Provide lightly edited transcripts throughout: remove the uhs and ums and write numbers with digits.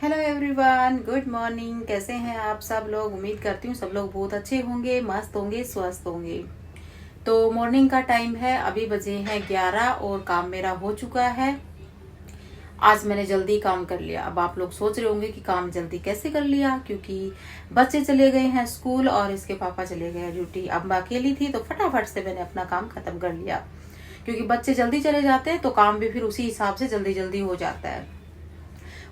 Hello everyone, good morning. कैसे हैं आप सब लोग? उम्मीद करती हूँ सब लोग बहुत अच्छे होंगे, मस्त होंगे, स्वस्थ होंगे। तो मॉर्निंग का टाइम है, अभी बजे हैं 11 और काम मेरा हो चुका है। आज मैंने जल्दी काम कर लिया। अब आप लोग सोच रहे होंगे कि काम जल्दी कैसे कर लिया, क्योंकि बच्चे चले गए हैं स्कूल और इसके पापा चले गए हैं ड्यूटी। अब मैं अकेली थी तो फटाफट से मैंने अपना काम खत्म कर लिया, क्योंकि बच्चे जल्दी चले जाते हैं तो काम भी फिर उसी हिसाब से जल्दी जल्दी हो जाता है।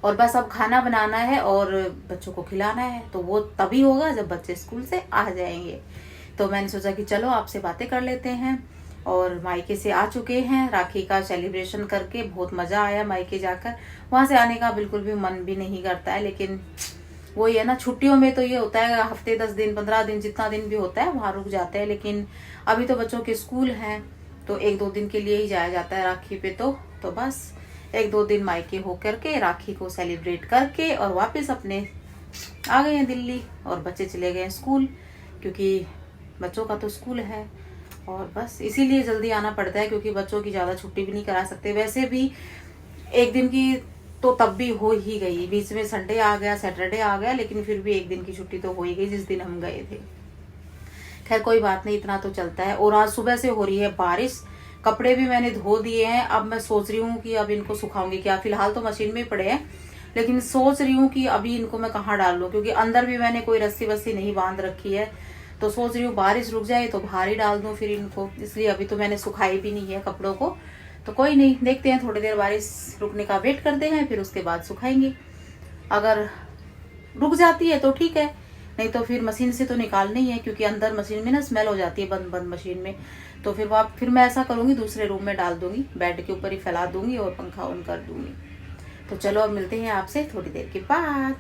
और बस अब खाना बनाना है और बच्चों को खिलाना है, तो वो तभी होगा जब बच्चे स्कूल से आ जाएंगे। तो मैंने सोचा कि चलो आपसे बातें कर लेते हैं। और मायके से आ चुके हैं, राखी का सेलिब्रेशन करके बहुत मजा आया। मायके जाकर वहां से आने का बिल्कुल भी मन भी नहीं करता है, लेकिन वही है ना, छुट्टियों में तो ये होता है हफ्ते 10 दिन 15 दिन जितना दिन भी होता है वहां रुक जाते हैं। लेकिन अभी तो बच्चों के स्कूल हैं तो 1-2 दिन के लिए ही जाया जाता है राखी पे। तो बस 1-2 दिन मायके होकर के राखी को सेलिब्रेट करके और वापस अपने आ गए हैं दिल्ली। और बच्चे चले गए स्कूल, क्योंकि बच्चों का तो स्कूल है। और बस इसीलिए जल्दी आना पड़ता है, क्योंकि बच्चों की ज्यादा छुट्टी भी नहीं करा सकते। वैसे भी एक दिन की तो तब भी हो ही गई, बीच में संडे आ गया, सैटरडे आ गया, लेकिन फिर भी एक दिन की छुट्टी तो हो ही गई जिस दिन हम गए थे। खैर कोई बात नहीं, इतना तो चलता है। और आज सुबह से हो रही है बारिश। कपड़े भी मैंने धो दिए हैं। अब मैं सोच रही हूँ कि अब इनको सुखाऊंगी क्या। फिलहाल तो मशीन में पड़े हैं, लेकिन सोच रही हूँ कि अभी इनको मैं कहाँ डाल लूँ, क्योंकि अंदर भी मैंने कोई रस्सी वस्सी नहीं बांध रखी है। तो सोच रही हूँ बारिश रुक जाए तो बाहर ही डाल दूँ फिर इनको। इसलिए अभी तो मैंने सुखाई भी नहीं है कपड़ों को। तो कोई नहीं, देखते हैं, थोड़ी देर बारिश रुकने का वेट करते हैं, फिर उसके बाद सुखाएंगे। अगर रुक जाती है तो ठीक है, नहीं तो फिर मशीन से तो निकालनी ही है, क्योंकि अंदर मशीन में ना स्मेल हो जाती है बंद बंद मशीन में। तो फिर मैं ऐसा करूंगी, दूसरे रूम में डाल दूंगी, बेड के ऊपर ही फैला दूंगी और पंखा ऑन कर दूंगी। तो चलो अब मिलते हैं आपसे थोड़ी देर के बाद।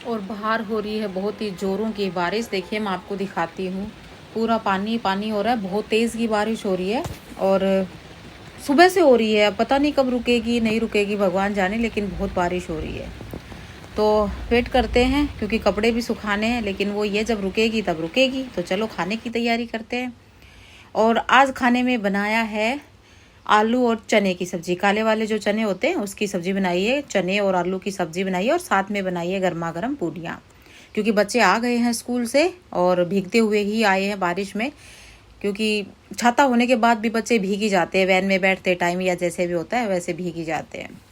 और बाहर हो रही है बहुत ही जोरों की बारिश। देखिए मैं आपको दिखाती हूँ, पूरा पानी पानी हो रहा है, बहुत तेज़ की बारिश हो रही है। और सुबह से हो रही है, अब पता नहीं कब रुकेगी नहीं रुकेगी भगवान जाने, लेकिन बहुत बारिश हो रही है। तो वेट करते हैं, क्योंकि कपड़े भी सुखाने हैं, लेकिन वो ये जब रुकेगी तब रुकेगी। तो चलो खाने की तैयारी करते हैं। और आज खाने में बनाया है आलू और चने की सब्जी। काले वाले जो चने होते हैं उसकी सब्जी बनाई है, चने और आलू की सब्जी बनाई है, और साथ में बनाई है गर्मा गर्म पूड़ियाँ। क्योंकि बच्चे आ गए हैं स्कूल से और भीगते हुए ही आए हैं बारिश में, क्योंकि छाता होने के बाद भी बच्चे भीग ही जाते हैं, वैन में बैठते टाइम या जैसे भी होता है वैसे भीग ही जाते हैं।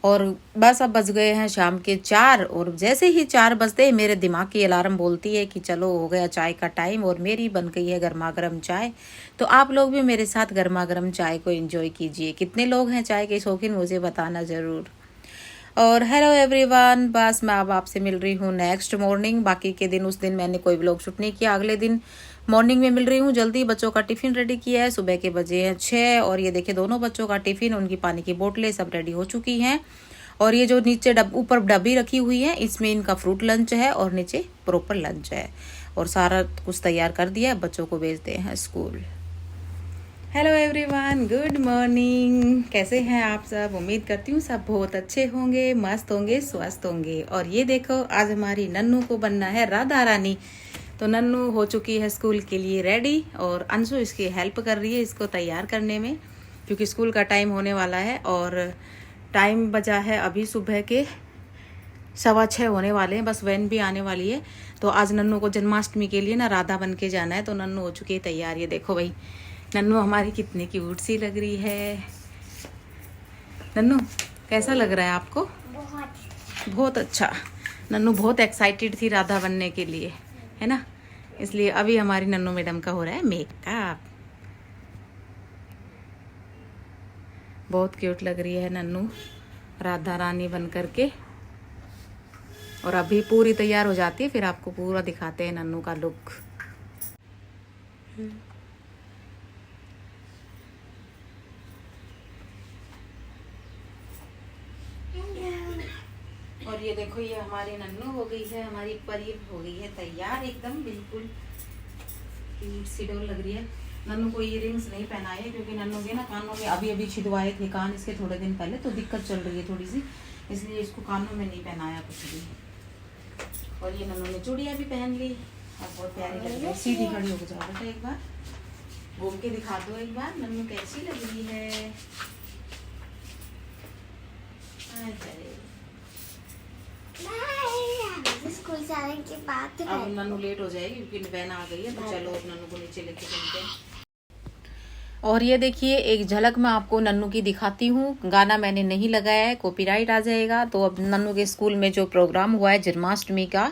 और बस अब बज गए हैं शाम के 4, और जैसे ही 4 बजते ही मेरे दिमाग की अलार्म बोलती है कि चलो हो गया चाय का टाइम, और मेरी बन गई है गर्मा गर्म चाय। तो आप लोग भी मेरे साथ गर्मा गर्म चाय को एंजॉय कीजिए। कितने लोग हैं चाय के शौकीन, मुझे बताना ज़रूर। और हेलो एवरीवन, बस मैं अब आपसे मिल रही हूँ नेक्स्ट मॉर्निंग। बाकी के दिन, उस दिन मैंने कोई व्लॉग शूट नहीं किया, अगले दिन मॉर्निंग में मिल रही हूँ जल्दी। बच्चों का टिफ़िन रेडी किया है, सुबह के बजे हैं 6, और ये देखिए दोनों बच्चों का टिफ़िन, उनकी पानी की बोतलें सब रेडी हो चुकी हैं। और ये जो नीचे ऊपर डब्बी रखी हुई है, इसमें इनका फ्रूट लंच है और नीचे प्रॉपर लंच है। और सारा कुछ तैयार कर दिया है, बच्चों को भेजते हैं school. Hello everyone, good morning. कैसे हैं आप सब? उम्मीद करती हूँ सब बहुत अच्छे होंगे, मस्त होंगे, स्वस्थ होंगे। और ये देखो, आज हमारी नन्नू को बनना है राधा रानी। तो नन्नू हो चुकी है स्कूल के लिए रेडी, और अंशु इसकी हेल्प कर रही है इसको तैयार करने में, क्योंकि स्कूल का टाइम होने वाला है। और टाइम बचा है अभी सुबह के 6:15 होने वाले हैं, बस वैन भी आने वाली है। तो आज नन्नू को जन्माष्टमी के लिए ना राधा बन के जाना है, तो नन्नू हो चुकी है तैयार। ये देखो भाई, नन्नू हमारी कितनी क्यूट सी लग रही है। नन्नू कैसा लग रहा है आपको? बहुत अच्छा। नन्नू बहुत एक्साइटेड थी राधा बनने के लिए, है ना, इसलिए अभी हमारी नन्नू मैडम का हो रहा है मेकअप। बहुत क्यूट लग रही है नन्नू राधा रानी बन करके। और अभी पूरी तैयार हो जाती है, फिर आपको पूरा दिखाते हैं नन्नू का लुक। और ये देखो, ये हमारी नन्नू हो गई है, हमारी परी हो गई है तैयार एकदम, बिल्कुल क्यूट सी डॉल लग रही है। नन्नू को इयररिंग्स नहीं पहनाए, क्योंकि नन्नू के ना कानों में अभी अभी छिदवाए थे कान इसके थोड़े दिन पहले, तो दिक्कत चल रही है थोड़ी सी, इसलिए इसको कानों में नहीं पहनाया कुछ भी। और ये नन्नू ने चूड़ियाँ भी पहन ली, और बहुत प्यारी लग रही है। सीधी खड़ी होकर जाओ बेटा एक बार। घूम के दिखा दो एक बार नन्नू कैसी लग रही है। स्कूल से आने के बाद अब नन्नू लेट हो जाएगी क्योंकि वैन आ गई है, तो चलो अब नन्नू को नीचे लेके चलते हैं। और ये देखिए एक झलक मैं आपको नन्नू की दिखाती हूँ। गाना मैंने नहीं लगाया है, कॉपीराइट आ जाएगा। तो अब नन्नू के स्कूल में जो प्रोग्राम हुआ है जन्माष्टमी का,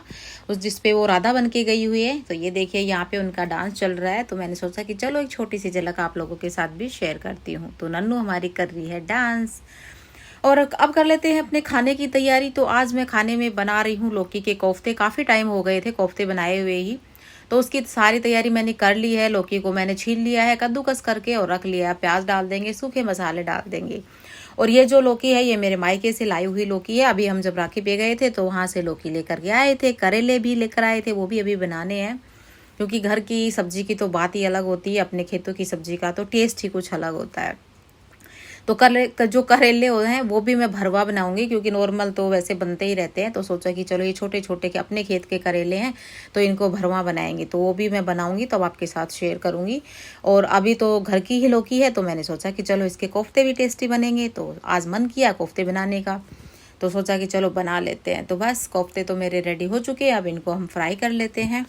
उस जिसपे वो राधा बन के गई हुई है, तो ये देखिए यहाँ पे उनका डांस चल रहा है। तो मैंने सोचा कि चलो एक छोटी सी झलक आप लोगों के साथ भी शेयर करती हूँ। तो नन्नू हमारी कर रही है डांस। और अब कर लेते हैं अपने खाने की तैयारी। तो आज मैं खाने में बना रही हूँ लौकी के कोफ्ते। काफ़ी टाइम हो गए थे कोफ्ते बनाए हुए ही, तो उसकी सारी तैयारी मैंने कर ली है। लौकी को मैंने छील लिया है कद्दूकस करके और रख लिया है। प्याज डाल देंगे, सूखे मसाले डाल देंगे। और ये जो लौकी है ये मेरे मायके से लाई हुई लौकी है। अभी हम जब राखी पे गए थे तो वहाँ से लौकी लेकर के आए थे। करेले भी लेकर आए थे, वो भी अभी बनाने हैं, क्योंकि घर की सब्जी की तो बात ही अलग होती है। अपने खेतों की सब्जी का तो टेस्ट ही कुछ अलग होता है। तो जो करेले होते हैं वो भी मैं भरवा बनाऊंगी, क्योंकि नॉर्मल तो वैसे बनते ही रहते हैं। तो सोचा कि चलो ये छोटे छोटे के अपने खेत के करेले हैं तो इनको भरवा बनाएंगे, तो वो भी मैं बनाऊंगी, तब आपके साथ शेयर करूंगी। और अभी तो घर की ही लौकी है, तो मैंने सोचा कि चलो इसके कोफ्ते भी टेस्टी बनेंगे। तो आज मन किया कोफ्ते बनाने का, तो सोचा कि चलो बना लेते हैं। तो बस कोफ्ते तो मेरे रेडी हो चुके हैं, अब इनको हम फ्राई कर लेते हैं।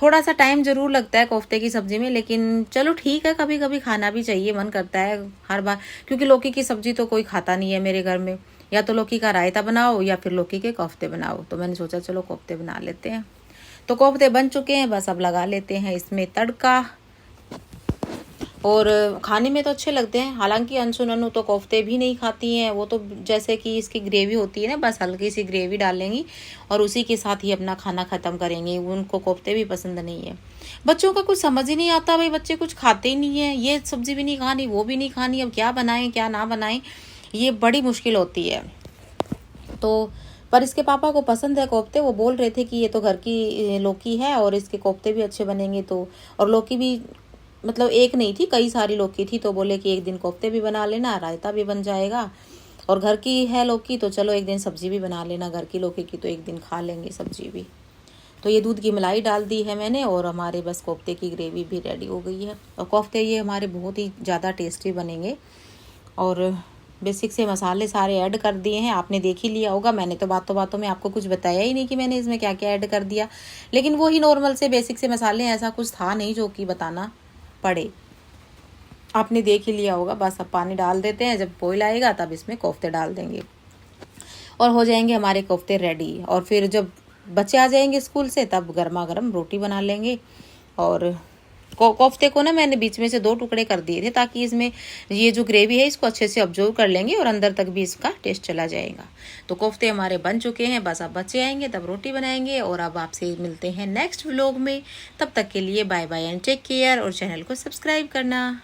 थोड़ा सा टाइम जरूर लगता है कोफ्ते की सब्जी में, लेकिन चलो ठीक है, कभी कभी खाना भी चाहिए, मन करता है हर बार। क्योंकि लौकी की सब्जी तो कोई खाता नहीं है मेरे घर में। या तो लौकी का रायता बनाओ या फिर लौकी के कोफ्ते बनाओ। तो मैंने सोचा चलो कोफ्ते बना लेते हैं। तो कोफ्ते बन चुके हैं, बस अब लगा लेते हैं इसमें तड़का। और खाने में तो अच्छे लगते हैं। हालांकि अंशु नन्नू तो कोफ्ते भी नहीं खाती हैं, वो तो जैसे कि इसकी ग्रेवी होती है ना, बस हल्की सी ग्रेवी डालेंगी और उसी के साथ ही अपना खाना ख़त्म करेंगी। उनको कोफ्ते भी पसंद नहीं है। बच्चों का कुछ समझ ही नहीं आता भाई, बच्चे कुछ खाते ही नहीं है। ये सब्जी भी नहीं खानी, वो भी नहीं खानी, अब क्या बनाएं क्या ना बनाएं, ये बड़ी मुश्किल होती है। तो पर इसके पापा को पसंद है कोफ्ते। वो बोल रहे थे कि ये तो घर की लौकी है और इसके कोफ्ते भी अच्छे बनेंगे। तो और लौकी भी मतलब एक नहीं थी, कई सारी लौकी थी। तो बोले कि एक दिन कोफ्ते भी बना लेना, रायता भी बन जाएगा, और घर की है लौकी तो चलो एक दिन सब्जी भी बना लेना घर की लौकी की, तो एक दिन खा लेंगे सब्जी भी। तो ये दूध की मलाई डाल दी है मैंने, और हमारे बस कोफ्ते की ग्रेवी भी रेडी हो गई है। और कोफ्ते ये हमारे बहुत ही ज़्यादा टेस्टी बनेंगे। और बेसिक से मसाले सारे ऐड कर दिए हैं, आपने देख ही लिया होगा। मैंने तो बातों बातों में आपको कुछ बताया ही नहीं कि मैंने इसमें क्या क्या ऐड कर दिया, लेकिन वो ही नॉर्मल से बेसिक से मसाले, ऐसा कुछ था नहीं जो कि बताना पड़े। आपने देख ही लिया होगा। बस अब पानी डाल देते हैं, जब बॉईल आएगा तब इसमें कोफ्ते डाल देंगे और हो जाएंगे हमारे कोफ्ते रेडी। और फिर जब बच्चे आ जाएंगे स्कूल से तब गर्मा गर्म रोटी बना लेंगे। और कोफ्ते को ना मैंने बीच में से 2 टुकड़े कर दिए थे, ताकि इसमें ये जो ग्रेवी है इसको अच्छे से ऑब्जर्व कर लेंगे और अंदर तक भी इसका टेस्ट चला जाएगा। तो कोफ्ते हमारे बन चुके हैं, बस अब बच्चे आएंगे तब रोटी बनाएंगे। और अब आपसे मिलते हैं नेक्स्ट व्लॉग में। तब तक के लिए bye bye and take care, और चैनल को सब्सक्राइब करना।